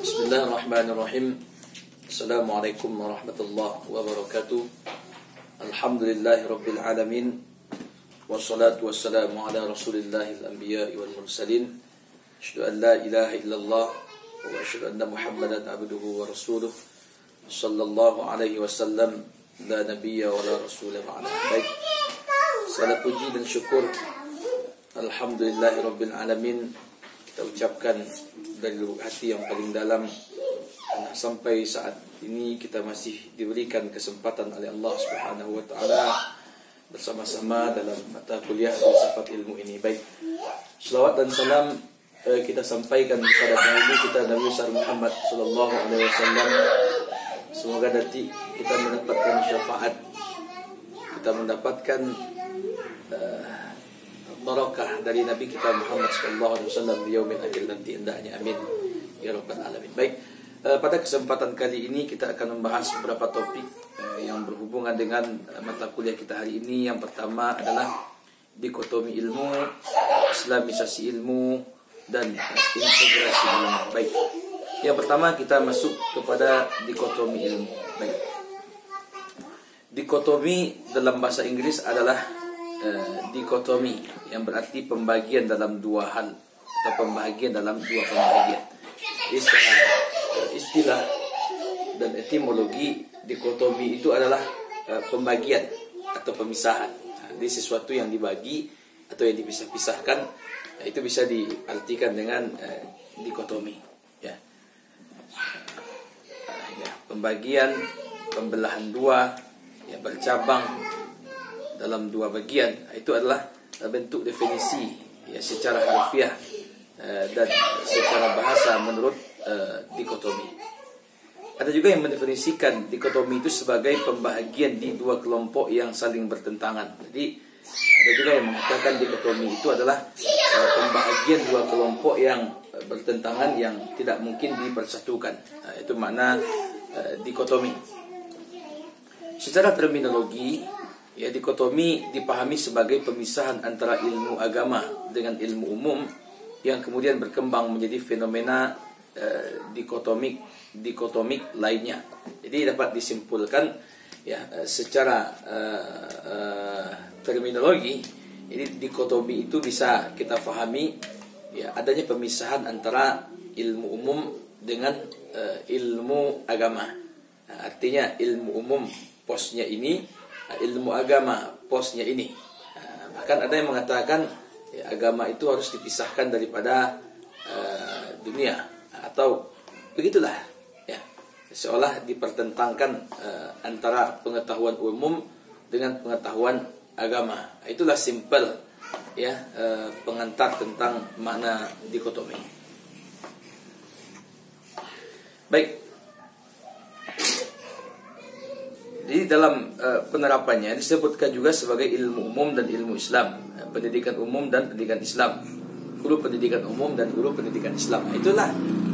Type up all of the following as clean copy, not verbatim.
Bismillahirrahmanirrahim. Assalamualaikum warahmatullahi wabarakatuh. Alhamdulillahi rabbil alamin. Wassalatu wassalamu ala rasulillahil anbiya'i wal mursalin. Asyhadu an la ilaha illallah wa asyhadu anna Muhammadan abduhu wa rasuluh. Sallallahu alaihi wasallam. La nabiyya wa la rasulah ba'da. Baik. Salam puji dan syukur alhamdulillahi rabbil alamin kita ucapkan dari lubuk hati yang paling dalam, karena sampai saat ini kita masih diberikan kesempatan oleh Allah Subhanahu wa taala bersama-sama dalam mata kuliah filsafat ilmu ini. Baik. Selawat dan salam kita sampaikan kepada penghulu kita Nabi besar Muhammad sallallahu alaihi wasallam. Semoga nanti kita mendapatkan syafaat, kita mendapatkan barakah dari Nabi kita Muhammad sallallahu alaihi wasallam di yaumil akhir nanti, hendaknya amin ya rabbal alamin. Baik, pada kesempatan kali ini kita akan membahas beberapa topik yang berhubungan dengan mata kuliah kita hari ini. Yang pertama adalah dikotomi ilmu, islamisasi ilmu, dan integrasi ilmu. Baik, yang pertama kita masuk kepada dikotomi ilmu. Baik, dikotomi dalam bahasa Inggris adalah dikotomi, yang berarti pembagian dalam dua hal atau pembagian dalam dua pembagian. Istilah dan etimologi dikotomi itu adalah pembagian atau pemisahan. Jadi sesuatu yang dibagi atau yang dipisah-pisahkan, itu bisa diartikan dengan dikotomi. Ya. Pembagian, pembelahan dua, ya, bercabang dalam dua bagian, itu adalah bentuk definisi ya secara harfiah dan secara bahasa menurut dikotomi. Ada juga yang mendefinisikan dikotomi itu sebagai pembagian di dua kelompok yang saling bertentangan. Jadi ada juga yang mengatakan dikotomi itu adalah pembagian dua kelompok yang bertentangan yang tidak mungkin dipersatukan. Itu makna dikotomi. Secara terminologi, ya, dikotomi dipahami sebagai pemisahan antara ilmu agama dengan ilmu umum yang kemudian berkembang menjadi fenomena dikotomik lainnya. Jadi dapat disimpulkan ya secara terminologi, ini dikotomi itu bisa kita pahami ya adanya pemisahan antara ilmu umum dengan ilmu agama. Nah, artinya ilmu umum posnya ini, ilmu agama posnya ini. Bahkan ada yang mengatakan ya, agama itu harus dipisahkan daripada dunia, atau begitulah ya, seolah dipertentangkan antara pengetahuan umum dengan pengetahuan agama. Itulah simple ya pengantar tentang makna dikotomi. Baik. Jadi dalam penerapannya disebutkan juga sebagai ilmu umum dan ilmu Islam, pendidikan umum dan pendidikan Islam, guru pendidikan umum dan guru pendidikan Islam. Itulah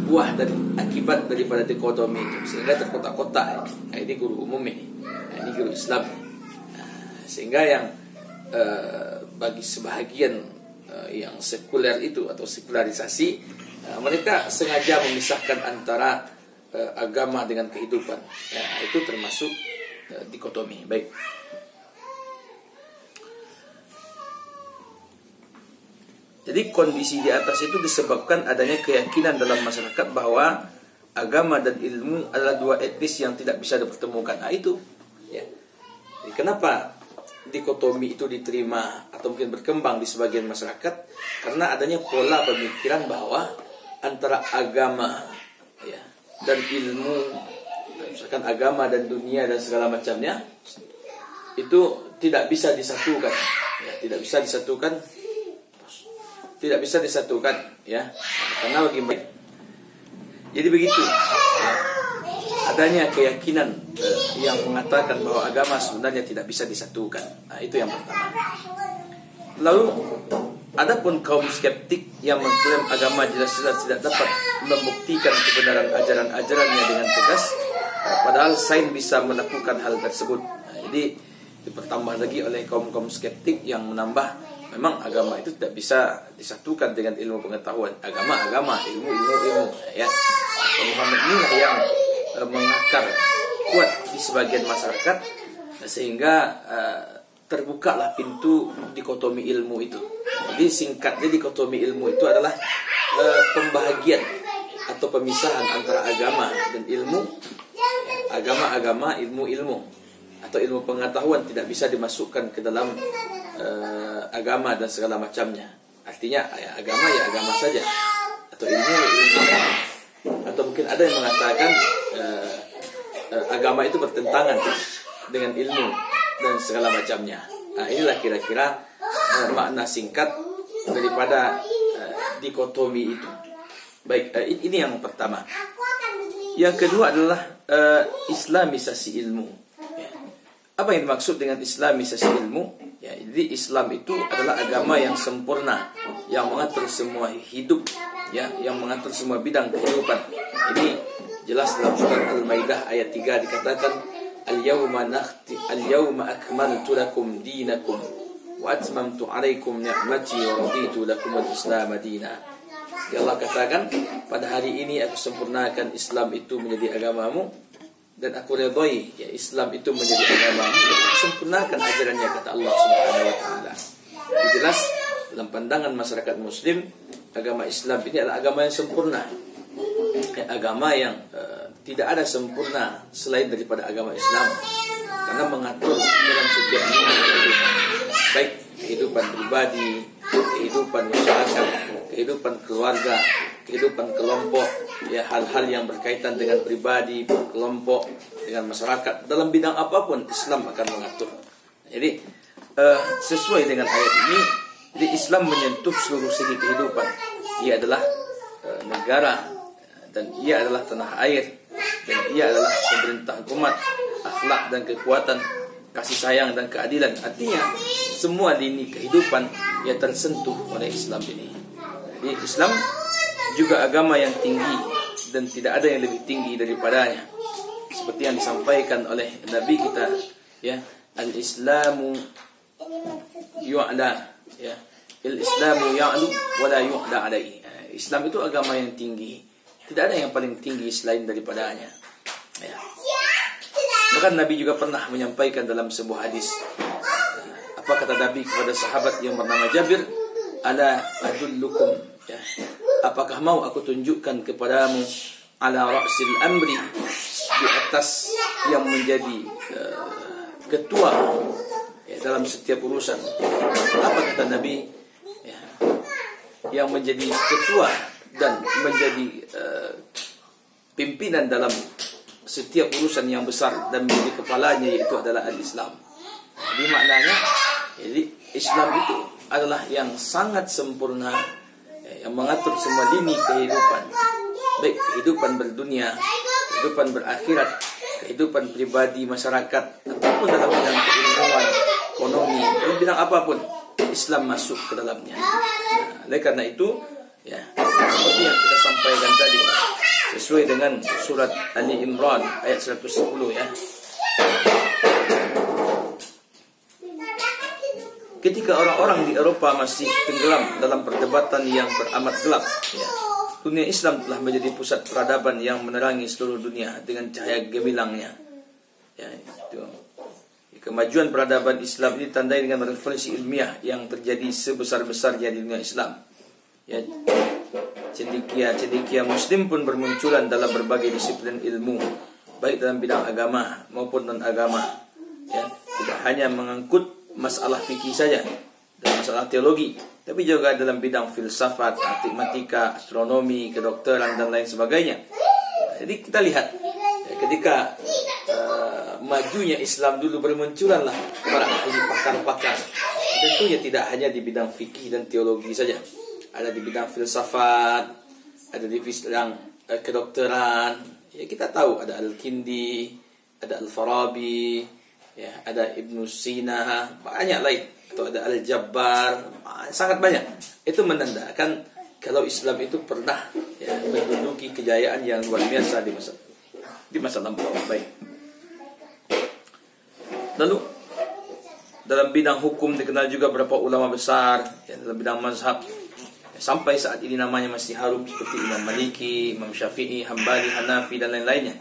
buah dari akibat daripada dikotomi itu, sehingga terkotak-kotak. Ini guru umum ini guru Islam. Sehingga yang bagi sebahagian yang sekuler itu atau sekularisasi, mereka sengaja memisahkan antara agama dengan kehidupan. Itu termasuk dikotomi. Baik. Jadi kondisi di atas itu disebabkan adanya keyakinan dalam masyarakat bahwa agama dan ilmu adalah dua etnis yang tidak bisa dipertemukan. Nah, itu ya. Jadi kenapa dikotomi itu diterima atau mungkin berkembang di sebagian masyarakat? Karena adanya pola pemikiran bahwa antara agama ya dan ilmu, misalkan agama dan dunia dan segala macamnya, itu tidak bisa disatukan ya, tidak bisa disatukan ya, karena bagaimana. Jadi begitu ya. Adanya keyakinan yang mengatakan bahwa agama sebenarnya tidak bisa disatukan. Nah, itu yang pertama. Lalu adapun kaum skeptik yang mengklaim agama jelas-jelas tidak dapat membuktikan kebenaran ajaran-ajarannya dengan tegas, padahal sains bisa melakukan hal tersebut. Nah, jadi dipertambah lagi oleh kaum skeptik yang menambah memang agama itu tidak bisa disatukan dengan ilmu pengetahuan. Agama, ilmu ya. pemahaman inilah yang mengakar kuat di sebagian masyarakat, sehingga terbukalah pintu dikotomi ilmu itu. Jadi singkatnya dikotomi ilmu itu adalah pembahagian atau pemisahan antara agama dan ilmu. Agama-agama, ilmu-ilmu atau ilmu pengetahuan tidak bisa dimasukkan ke dalam agama dan segala macamnya. Artinya ya, agama ya agama saja, atau ilmu ya ilmu. Atau mungkin ada yang mengatakan agama itu bertentangan dengan ilmu dan segala macamnya. Nah, inilah kira-kira makna singkat daripada dikotomi itu. Baik, ini yang pertama. Yang kedua adalah islamisasi ilmu. Ya. Apa yang dimaksud dengan islamisasi ilmu? Ya, jadi Islam itu adalah agama yang sempurna, yang mengatur semua hidup, ya, yang mengatur semua bidang kehidupan. Ini jelas dalam surat Al-Maidah ayat 3 dikatakan, Al-yawma akmaltu lakum dinakum wa atmamtu 'alaikum ni'mati wa raditu lakum al-Islam madina. Ya Allah katakan, pada hari ini aku sempurnakan Islam itu menjadi agamamu, dan aku redai ya Islam itu menjadi agamamu, dan aku sempurnakan ajarannya, kata Allah Subhanahu wa taala. Jelas dalam pandangan masyarakat muslim, agama Islam ini adalah agama yang sempurna. Ya, agama yang tidak ada sempurna selain daripada agama Islam, karena mengatur dalam setiap kehidupan, baik kehidupan pribadi, kehidupan masyarakat, kehidupan keluarga, kehidupan kelompok, ya hal-hal yang berkaitan dengan pribadi, kelompok, dengan masyarakat, dalam bidang apapun Islam akan mengatur. Jadi sesuai dengan ayat ini, jadi Islam menyentuh seluruh segi kehidupan. Ia adalah negara, dan ia adalah tanah air, dan ia adalah pemerintahan umat, akhlak dan kekuatan, kasih sayang dan keadilan. Artinya semua lini kehidupan yang tersentuh oleh Islam ini. Jadi Islam juga agama yang tinggi, dan tidak ada yang lebih tinggi daripadanya. Seperti yang disampaikan oleh Nabi kita, ya, al-Islamu yu'la, ya, al-Islamu ya'lu wa la yu'la alaihi. Islam itu agama yang tinggi, tidak ada yang paling tinggi selain daripadanya. Ya. Bahkan Nabi juga pernah menyampaikan dalam sebuah hadis, apa kata Nabi kepada sahabat yang bernama Jabir, ala adullukum, ya, apakah mau aku tunjukkan kepadamu ala ra'sil amri, di atas yang menjadi ketua, ya, dalam setiap urusan. Apa kata Nabi? Ya, yang menjadi ketua dan menjadi pimpinan dalam setiap urusan yang besar dan menjadi kepalanya, yaitu adalah al-Islam. Jadi maknanya, jadi Islam itu adalah yang sangat sempurna, yang mengatur semua lini kehidupan, baik kehidupan berdunia, kehidupan berakhirat, kehidupan pribadi masyarakat, ataupun dalam bidang keilmuan, ekonomi, dalam bidang apapun Islam masuk ke dalamnya. Nah, oleh karena itu, ya, seperti yang kita sampaikan tadi, sesuai dengan surat Ali Imran ayat 110, ya. Ketika orang-orang di Eropa masih tenggelam dalam perdebatan yang beramat gelap, ya, dunia Islam telah menjadi pusat peradaban yang menerangi seluruh dunia dengan cahaya gemilangnya. Ya, itu. Kemajuan peradaban Islam ini ditandai dengan revolusi ilmiah yang terjadi sebesar-besarnya di dunia Islam. Ya, cendekia Muslim pun bermunculan dalam berbagai disiplin ilmu, baik dalam bidang agama maupun non-agama. Ya, tidak hanya mengangkut masalah fikih saja dan masalah teologi, tapi juga dalam bidang filsafat, matematika, astronomi, kedokteran dan lain sebagainya. Jadi kita lihat, ya, ketika majunya Islam dulu, bermunculanlah para ahli pakar-pakar. Tentunya tidak hanya di bidang fikih dan teologi saja, ada di bidang filsafat, ada di bidang kedokteran. Ya, kita tahu ada Al-Kindi, ada Al-Farabi, ya, ada Ibnu Sina, banyak lain, atau ada Al-Jabbar, sangat banyak. Itu menandakan kalau Islam itu pernah, ya, menduduki kejayaan yang luar biasa di masa lampau. Baik. Lalu dalam bidang hukum dikenal juga beberapa ulama besar, ya, dalam bidang mazhab, Sampai saat ini namanya masih harum seperti Imam Maliki, Imam Syafi'i, Hambali, Hanafi dan lain-lainnya.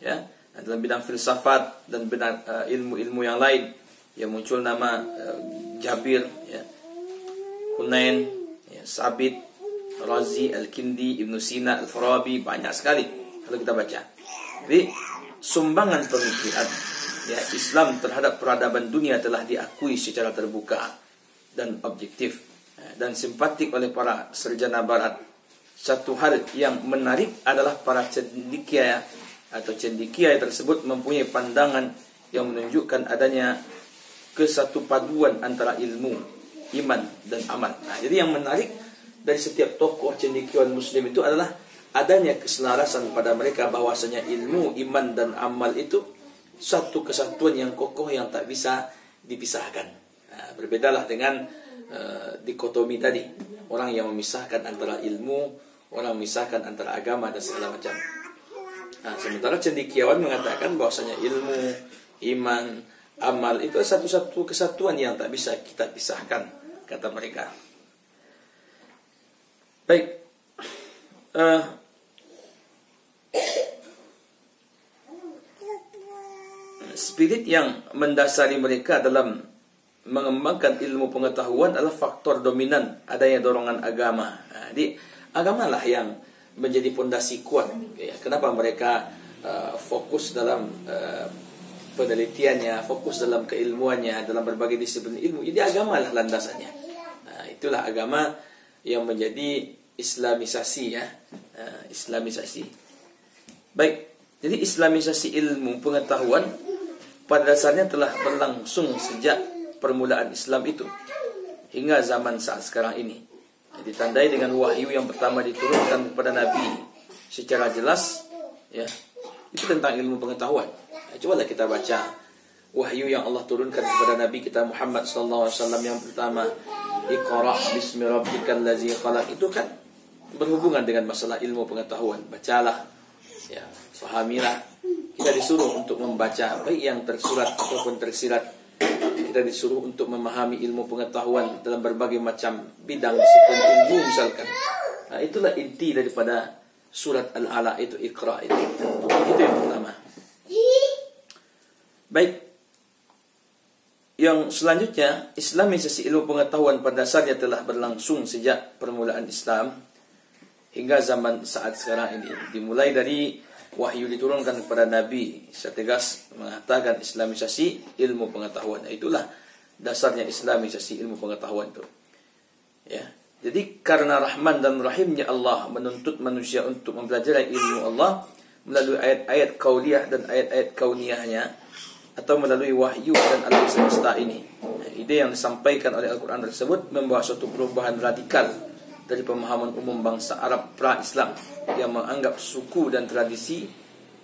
Ya, dalam bidang filsafat dan bidang ilmu-ilmu yang lain yang muncul nama Jabir, ya, Hunain, ya, Sabit, Razi, Al-Kindi, Ibn Sina, Al-Farabi, banyak sekali kalau kita baca. Jadi sumbangan pemikiran, ya, Islam terhadap peradaban dunia telah diakui secara terbuka dan objektif dan simpatik oleh para sarjana barat. Satu hal yang menarik adalah para cendekia atau cendekia tersebut mempunyai pandangan yang menunjukkan adanya kesatupaduan antara ilmu, iman dan amal. Nah, jadi yang menarik dari setiap tokoh cendekiawan muslim itu adalah adanya keselarasan pada mereka bahwasanya ilmu, iman dan amal itu satu kesatuan yang kokoh yang tak bisa dipisahkan. Nah, berbedalah dengan dikotomi tadi, orang yang memisahkan antara ilmu, orang memisahkan antara agama dan segala macam. Nah, sementara cendekiawan mengatakan bahwasanya ilmu, iman, amal itu satu-satu kesatuan yang tak bisa kita pisahkan, kata mereka. Baik, spirit yang mendasari mereka dalam mengembangkan ilmu pengetahuan adalah faktor dominan adanya dorongan agama. Nah, jadi agamalah yang menjadi pondasi kuat. Ya, kenapa mereka fokus dalam penelitiannya, fokus dalam keilmuannya, dalam berbagai disiplin ilmu. Jadi agamalah landasannya. Nah, itulah agama yang menjadi islamisasi, ya, islamisasi. Baik, jadi islamisasi ilmu pengetahuan pada dasarnya telah berlangsung sejak permulaan Islam itu hingga zaman saat sekarang ini. Ditandai dengan wahyu yang pertama diturunkan kepada Nabi secara jelas, ya, itu tentang ilmu pengetahuan. Nah, cobalah kita baca wahyu yang Allah turunkan kepada Nabi kita Muhammad SAW yang pertama, Iqra bismi rabbikal ladzi khalaq, itu kan berhubungan dengan masalah ilmu pengetahuan. Bacalah, ya, fahamilah. Kita disuruh untuk membaca baik yang tersurat ataupun tersirat. Kita disuruh untuk memahami ilmu pengetahuan dalam berbagai macam bidang disiplin ilmu misalkan. Nah, itulah inti daripada surat Al-Alaq itu, Iqra itu. Itu yang pertama. Baik. Yang selanjutnya, islamisasi ilmu pengetahuan pada dasarnya telah berlangsung sejak permulaan Islam hingga zaman saat sekarang ini. Dimulai dari wahyu diturunkan kepada Nabi setegas mengatakan islamisasi ilmu pengetahuan. Itulah dasarnya islamisasi ilmu pengetahuan itu. Ya. Jadi karena rahman dan rahimnya Allah menuntut manusia untuk mempelajari ilmu Allah melalui ayat-ayat qauliyah dan ayat-ayat kauniyahnya atau melalui wahyu dan alam semesta ini. Nah, ide yang disampaikan oleh Al-Quran tersebut membawa suatu perubahan radikal dari pemahaman umum bangsa Arab pra-Islam yang menganggap suku dan tradisi,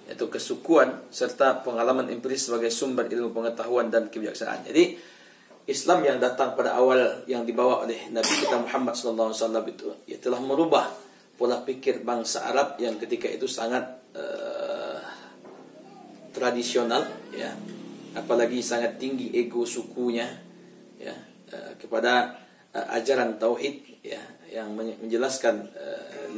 yaitu kesukuan serta pengalaman empiris sebagai sumber ilmu pengetahuan dan kebijaksanaan. Jadi Islam yang datang pada awal yang dibawa oleh Nabi kita Muhammad SAW itu, ya, telah merubah pola pikir bangsa Arab yang ketika itu sangat tradisional, ya, apalagi sangat tinggi ego sukunya, ya, kepada ajaran tauhid, ya, yang menjelaskan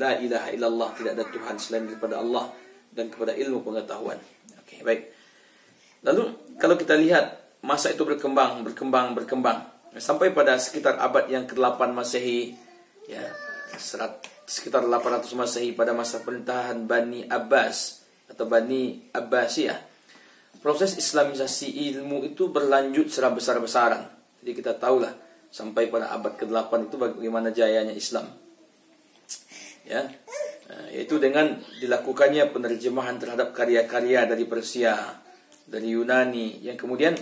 la ilaha illallah, tidak ada Tuhan selain daripada Allah, dan kepada ilmu pengetahuan. Oke, baik. Lalu kalau kita lihat masa itu berkembang sampai pada sekitar abad yang ke-8 Masehi, ya, sekitar 800 Masehi pada masa pemerintahan Bani Abbas atau Bani Abbasiyah. Proses islamisasi ilmu itu berlanjut secara besar-besaran. Jadi kita tahulah sampai pada abad ke-8 itu bagaimana jayanya Islam. Ya, yaitu dengan dilakukannya penerjemahan terhadap karya-karya dari Persia, dari Yunani, yang kemudian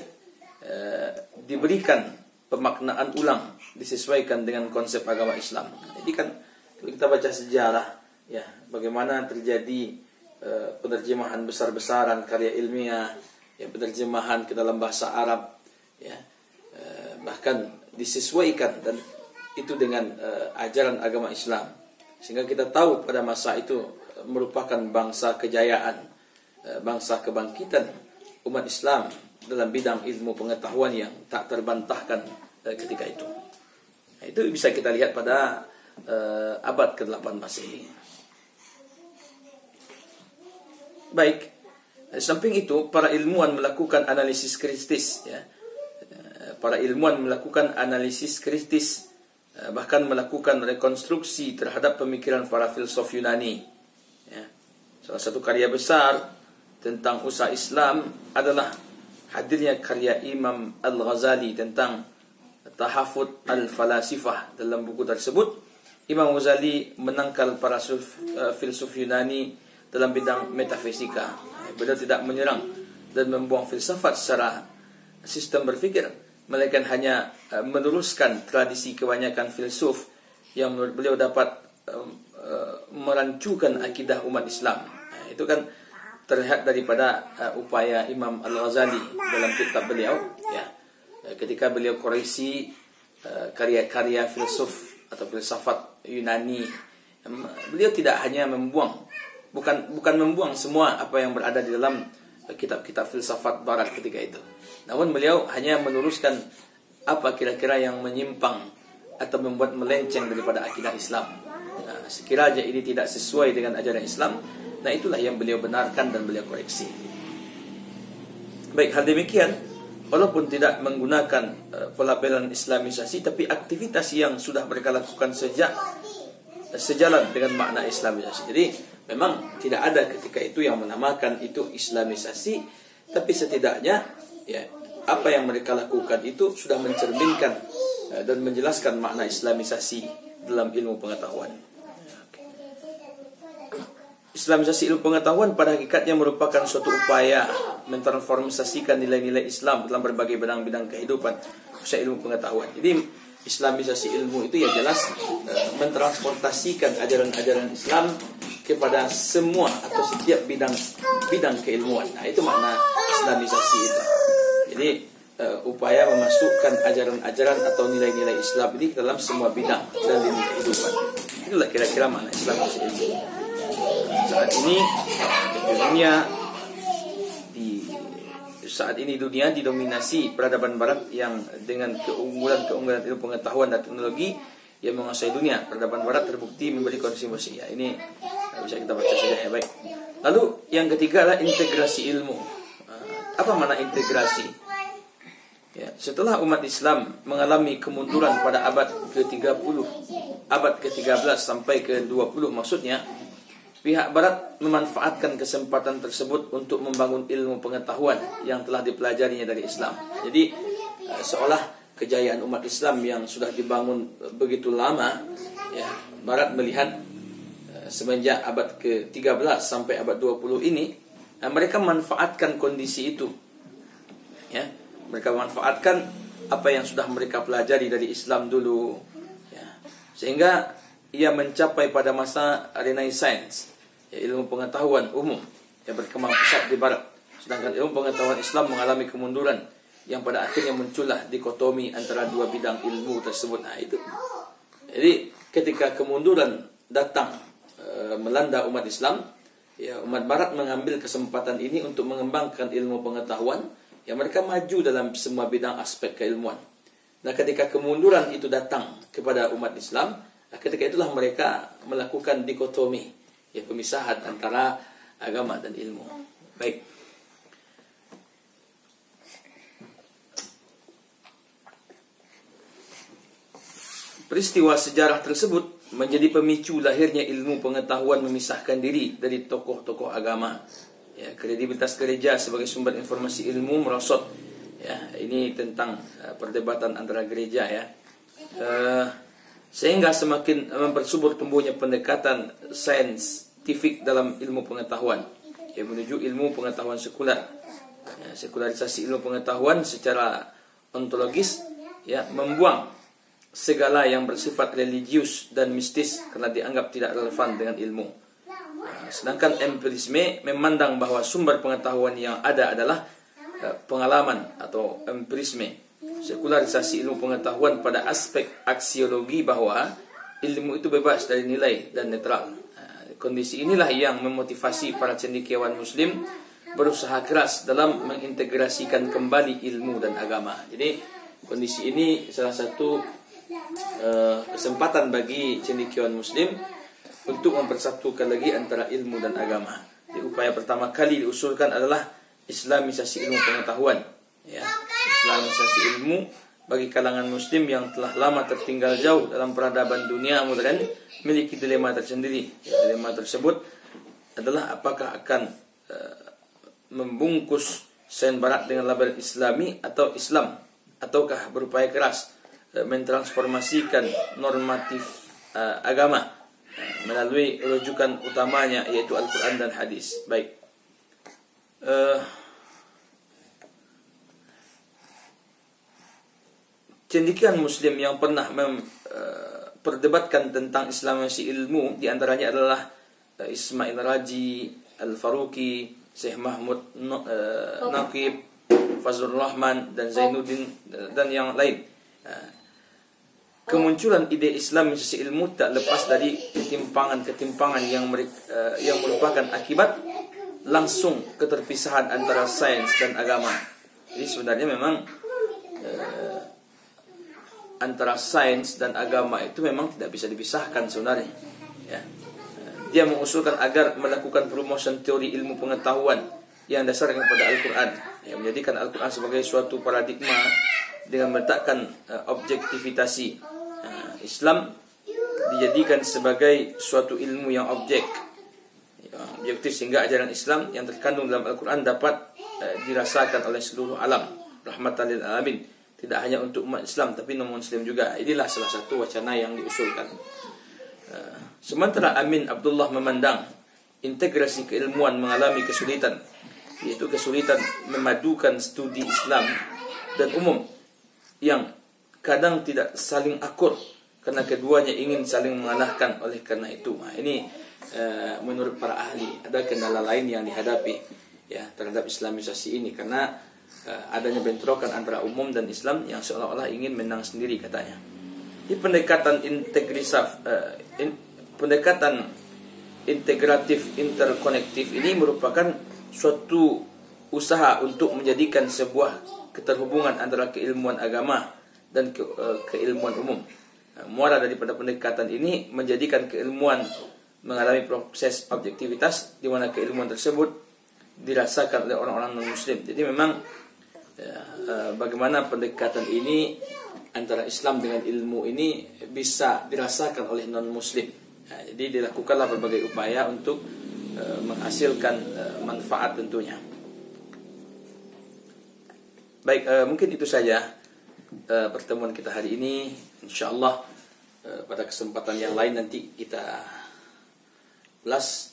diberikan pemaknaan ulang, disesuaikan dengan konsep agama Islam. Jadi kan kalau kita baca sejarah, ya, bagaimana terjadi penerjemahan besar-besaran karya ilmiah, ya, penerjemahan ke dalam bahasa Arab, ya, bahkan disesuaikan dan itu dengan ajaran agama Islam, sehingga kita tahu pada masa itu merupakan bangsa kejayaan, bangsa kebangkitan umat Islam dalam bidang ilmu pengetahuan yang tak terbantahkan ketika itu. Nah, itu bisa kita lihat pada abad ke-8 Masehi. Baik, samping itu para ilmuwan melakukan analisis kritis, ya. Para ilmuwan melakukan analisis kritis, bahkan melakukan rekonstruksi terhadap pemikiran para filsuf Yunani. Ya. Salah satu karya besar tentang usaha Islam adalah hadirnya karya Imam Al-Ghazali tentang Tahafut Al-Falasifah. Dalam buku tersebut, Imam Ghazali menangkal para filsuf Yunani dalam bidang metafisika. Beliau tidak menyerang dan membuang filsafat secara sistem berpikir, melainkan hanya meneruskan tradisi kebanyakan filsuf yang menurut beliau dapat merancukan akidah umat Islam. Itu kan terlihat daripada upaya Imam Al-Ghazali dalam kitab beliau, ya. Ketika beliau koreksi karya-karya filsuf atau filsafat Yunani, beliau tidak hanya membuang, bukan membuang semua apa yang berada di dalam kitab-kitab filsafat barat ketika itu. Namun beliau hanya meluruskan apa kira-kira yang menyimpang atau membuat melenceng daripada akidah Islam. Nah, sekiranya ini tidak sesuai dengan ajaran Islam, nah itulah yang beliau benarkan dan beliau koreksi. Baik, hal demikian, walaupun tidak menggunakan pelabelan Islamisasi, tapi aktivitas yang sudah mereka lakukan sejalan dengan makna Islamisasi. Jadi memang tidak ada ketika itu yang menamakan itu Islamisasi, tapi setidaknya ya apa yang mereka lakukan itu sudah mencerminkan dan menjelaskan makna Islamisasi dalam ilmu pengetahuan. Islamisasi ilmu pengetahuan pada hakikatnya merupakan suatu upaya mentransformasikan nilai-nilai Islam dalam berbagai bidang-bidang kehidupan khususnya ilmu pengetahuan. Jadi Islamisasi ilmu itu ya jelas mentransportasikan ajaran-ajaran Islam kepada semua atau setiap bidang keilmuan. Nah, itu makna Islamisasi itu. Jadi upaya memasukkan ajaran-ajaran atau nilai-nilai Islam ini ke dalam semua bidang dan lini kehidupan. Itulah kira-kira makna Islamisasi ilmu. Saat ini dunia didominasi peradaban barat yang dengan keunggulan ilmu pengetahuan dan teknologi yang menguasai dunia. Peradaban barat terbukti memberi kontribusi. Ya, ini bisa kita baca saja ya, baik. Lalu yang ketiga adalah integrasi ilmu. Apa makna integrasi? Ya, setelah umat Islam mengalami kemunduran pada abad ke-30, abad ke-13 sampai ke-20 maksudnya, pihak barat memanfaatkan kesempatan tersebut untuk membangun ilmu pengetahuan yang telah dipelajarinya dari Islam. Jadi seolah kejayaan umat Islam yang sudah dibangun begitu lama, ya, barat melihat semenjak abad ke-13 sampai abad 20 ini, mereka memanfaatkan kondisi itu. Ya, mereka memanfaatkan apa yang sudah mereka pelajari dari Islam dulu, ya, sehingga ia mencapai pada masa Renaissance. Ilmu pengetahuan umum yang berkembang pesat di barat, sedangkan ilmu pengetahuan Islam mengalami kemunduran yang pada akhirnya muncullah dikotomi antara dua bidang ilmu tersebut. Nah, itu. Jadi ketika kemunduran datang melanda umat Islam, ya, umat barat mengambil kesempatan ini untuk mengembangkan ilmu pengetahuan yang mereka maju dalam semua bidang aspek keilmuan. Nah, ketika kemunduran itu datang kepada umat Islam, ketika itulah mereka melakukan dikotomi, ya, pemisahan antara agama dan ilmu. Baik. Peristiwa sejarah tersebut menjadi pemicu lahirnya ilmu pengetahuan memisahkan diri dari tokoh-tokoh agama. Ya, kredibilitas gereja sebagai sumber informasi ilmu merosot. Ya, ini tentang perdebatan antara gereja, ya. Sehingga semakin mempersubur tumbuhnya pendekatan saintifik dalam ilmu pengetahuan, ya, menuju ilmu pengetahuan sekuler. Ya, sekularisasi ilmu pengetahuan secara ontologis, ya, membuang segala yang bersifat religius dan mistis karena dianggap tidak relevan dengan ilmu. Sedangkan empirisme memandang bahwa sumber pengetahuan yang ada adalah pengalaman atau empirisme. Sekularisasi ilmu pengetahuan pada aspek aksiologi bahwa ilmu itu bebas dari nilai dan netral. Kondisi inilah yang memotivasi para cendekiawan muslim berusaha keras dalam mengintegrasikan kembali ilmu dan agama. Jadi kondisi ini salah satu kesempatan bagi cendekiawan muslim untuk mempersatukan lagi antara ilmu dan agama. Jadi, upaya pertama kali diusulkan adalah islamisasi ilmu pengetahuan, ya. Islamisasi ilmu bagi kalangan muslim yang telah lama tertinggal jauh dalam peradaban dunia modern memiliki dilema tersendiri. Dilema tersebut adalah apakah akan membungkus sains barat dengan label Islami atau Islam, ataukah berupaya keras mentransformasikan normatif agama melalui rujukan utamanya yaitu Al-Quran dan hadis. Baik. Cendekiawan muslim yang pernah memperdebatkan tentang islamisasi ilmu diantaranya adalah Ismail Raji, Al-Faruqi, Syekh Mahmud Naqib, Fazlur Rahman, dan Zainuddin dan yang lain. Kemunculan ide islamisasi ilmu tak lepas dari ketimpangan-ketimpangan yang merupakan akibat langsung keterpisahan antara sains dan agama. Jadi sebenarnya memang antara sains dan agama itu memang tidak bisa dipisahkan sebenarnya, ya. Dia mengusulkan agar melakukan perumusan teori ilmu pengetahuan yang dasarkan pada Al-Quran, yang menjadikan Al-Quran sebagai suatu paradigma dengan meletakkan objektivitas. Islam dijadikan sebagai suatu ilmu yang objektif, sehingga ajaran Islam yang terkandung dalam Al-Quran dapat dirasakan oleh seluruh alam, rahmatan lil alamin, tidak hanya untuk umat Islam tapi non muslim juga. Inilah salah satu wacana yang diusulkan. Sementara Amin Abdullah memandang integrasi keilmuan mengalami kesulitan, yaitu kesulitan memadukan studi Islam dan umum yang kadang tidak saling akur karena keduanya ingin saling mengalahkan. Oleh karena itu, ini menurut para ahli ada kendala lain yang dihadapi, ya, terhadap islamisasi ini, karena adanya bentrokan antara umum dan Islam yang seolah-olah ingin menang sendiri katanya. Di pendekatan integratif interkonektif ini merupakan suatu usaha untuk menjadikan sebuah keterhubungan antara keilmuan agama dan keilmuan umum. Muara daripada pendekatan ini menjadikan keilmuan mengalami proses objektivitas di mana keilmuan tersebut dirasakan oleh orang-orang non-muslim. Jadi memang bagaimana pendekatan ini antara Islam dengan ilmu ini bisa dirasakan oleh non-muslim. Jadi dilakukanlah berbagai upaya untuk menghasilkan manfaat tentunya. Baik, mungkin itu saja pertemuan kita hari ini. InsyaAllah pada kesempatan yang lain nanti kita ulas.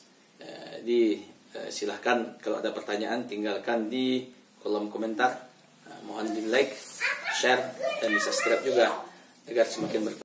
Silahkan kalau ada pertanyaan tinggalkan di kolom komentar. Mohon di like, share, dan di subscribe juga agar semakin berkembang.